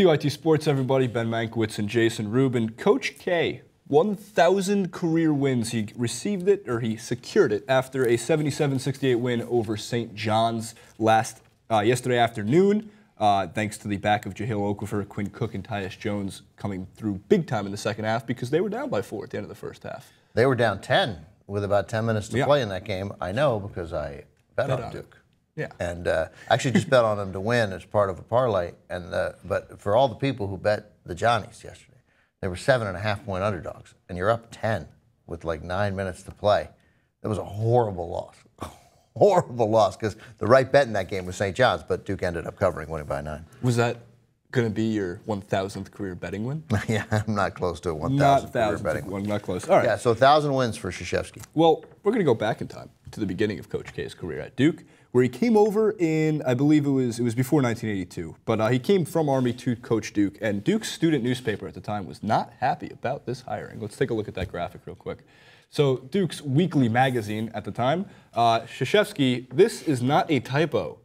TYT Sports, everybody. Ben Mankiewicz and Jason Rubin. Coach K, 1,000 career wins. He received it, or he secured it, after a 77-68 win over St. John's yesterday afternoon. Thanks to the back of Jahlil Okafor, Quinn Cook, and Tyus Jones coming through big time in the second half because they were down by 4 at the end of the first half. They were down 10 with about 10 minutes to play in that game. I know because I bet on Duke. Yeah. And actually just bet on them to win as part of a parlay. And but for all the people who bet the Johnnies yesterday, they were 7.5-point underdogs. And you're up 10 with like 9 minutes to play. That was a horrible loss. Horrible loss, because the right bet in that game was St. John's, but Duke ended up covering, winning by 9. Was that going to be your 1,000th career betting win? Yeah, I'm not close to a 1,000th career betting win. Not close. All right. Yeah, so 1,000 wins for Krzyzewski. Well, we're going to go back in time to the beginning of Coach K's career at Duke, where he came over in, I believe it was before 1982, but he came from Army to coach Duke, and Duke's student newspaper at the time was not happy about this hiring. Let's take a look at that graphic real quick. So Duke's weekly magazine at the time, Krzyzewski, this is not a typo.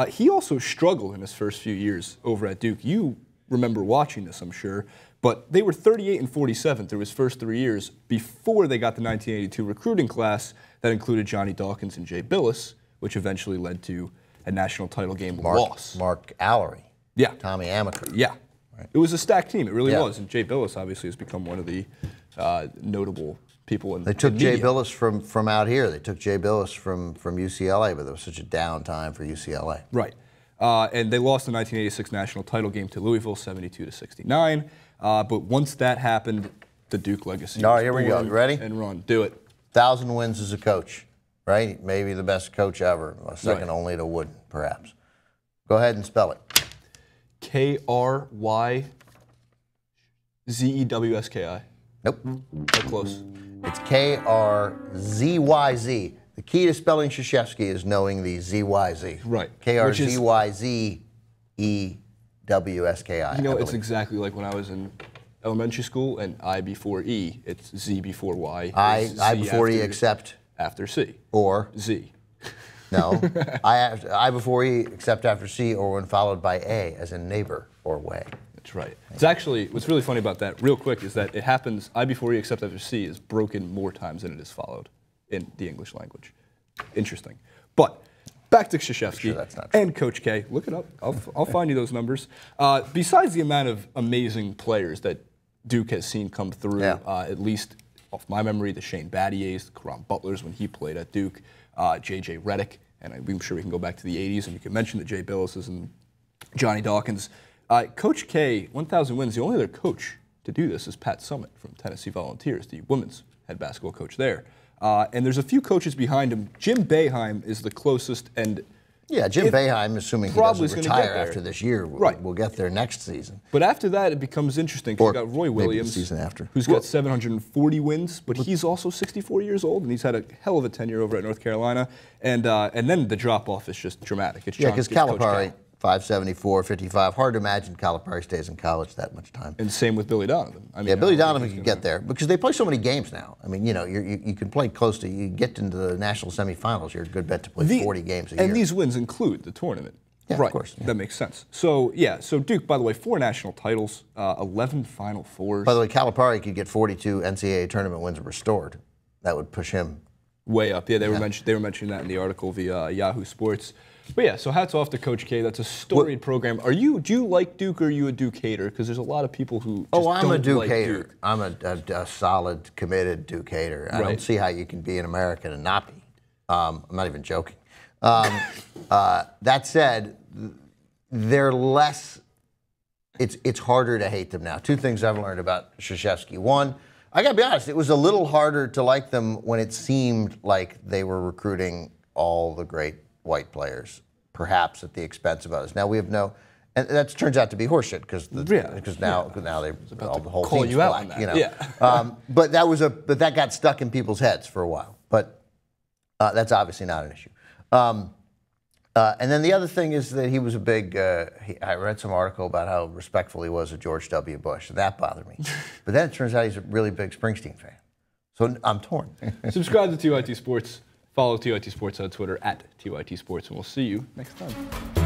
He also struggled in his first few years over at Duke. You remember watching this, I'm sure, but they were 38-47 through his first 3 years before they got the 1982 recruiting class that included Johnny Dawkins and Jay Billis, which eventually led to a national title game loss. Mark Allery. Yeah. Tommy Amaker. Yeah. Right. It was a stacked team. It really was. And Jay Billis obviously has become one of the notable people in They took in Jay media. Billis from out here. They took Jay Billis from UCLA, but there was such a down time for UCLA. Right. And they lost the 1986 national title game to Louisville, 72-69. But once that happened, the Duke legacy. All right, here we go. You ready? And run. Do it. 1,000 wins as a coach, right? Maybe the best coach ever, second only to Wooden, perhaps. Go ahead and spell it. K-R-Y-Z-E-W-S-K-I. Nope. How close? It's K-R-Z-Y-Z. The key to spelling Krzyzewski is knowing the Z-Y-Z. Right. K-R-Z-Y-Z-E-W-S-K-I. You know, it's exactly like when I was in elementary school, and I before E, it's Z before Y. I before E except after C. Or Z. No. I before E except after C, or when followed by A, as in neighbor or way. That's right. It's actually, what's really funny about that, real quick, is that it happens, I before E except after C is broken more times than it is followed in the English language. Interesting. But back to Krzyzewski Sure that's not true. and Coach K. Look it up. I'll find you those numbers. Besides the amount of amazing players that Duke has seen come through, at least off my memory, the Shane Battiers, the Karan Butlers when he played at Duke, JJ Reddick, and I'm sure we can go back to the 80s, and you can mention the Jay Billises and Johnny Dawkins. Coach K, 1,000 wins. The only other coach to do this is Pat Summitt from Tennessee Volunteers, the women's head basketball coach there. And there's a few coaches behind him. Jim Boeheim is the closest, and yeah, Jim Boeheim, assuming he doesn't retire after this year, we'll get there next season. But after that, it becomes interesting because you've got Roy Williams, the season after, who's got 740 wins, but he's also 64 years old, and he's had a hell of a tenure over at North Carolina. And then the drop-off is just dramatic. It's because Calipari, 574, 55. Hard to imagine Calipari stays in college that much time. And same with Billy Donovan. I mean, yeah, Billy Donovan can get there because they play so many games now. I mean, you know, you can play close to, you get into the national semifinals, you're a good bet to play 40 games a year. And these wins include the tournament. Yeah, right. Of course. Yeah. That makes sense. So, yeah, so Duke, by the way, 4 national titles, 11 Final Fours. By the way, Calipari could get 42 NCAA tournament wins restored. That would push him way up. Yeah, they were mentioning that in the article via Yahoo Sports. But yeah, so hats off to Coach K. That's a storied program. Do you like Duke, or are you a Duke hater? Because there's a lot of people who just I'm don't a Duke like hater. Duke. I'm a solid, committed Duke hater. I don't see how you can be an American and not be. I'm not even joking. That said, they're less. It's harder to hate them now. 2 things I've learned about Krzyzewski. One, I got to be honest, it was a little harder to like them when it seemed like they were recruiting all the great white players, perhaps at the expense of others. Now we have no, and that turns out to be horseshit because now they the whole call team's you out black, on that. you know. Yeah. But that got stuck in people's heads for a while. But that's obviously not an issue. And then the other thing is that he was a big. I read some article about how respectful he was of George W. Bush, and that bothered me. But then it turns out he's a really big Springsteen fan. So I'm torn. Subscribe to TYT Sports. Follow TYT Sports on Twitter @TYT Sports, and we'll see you next time.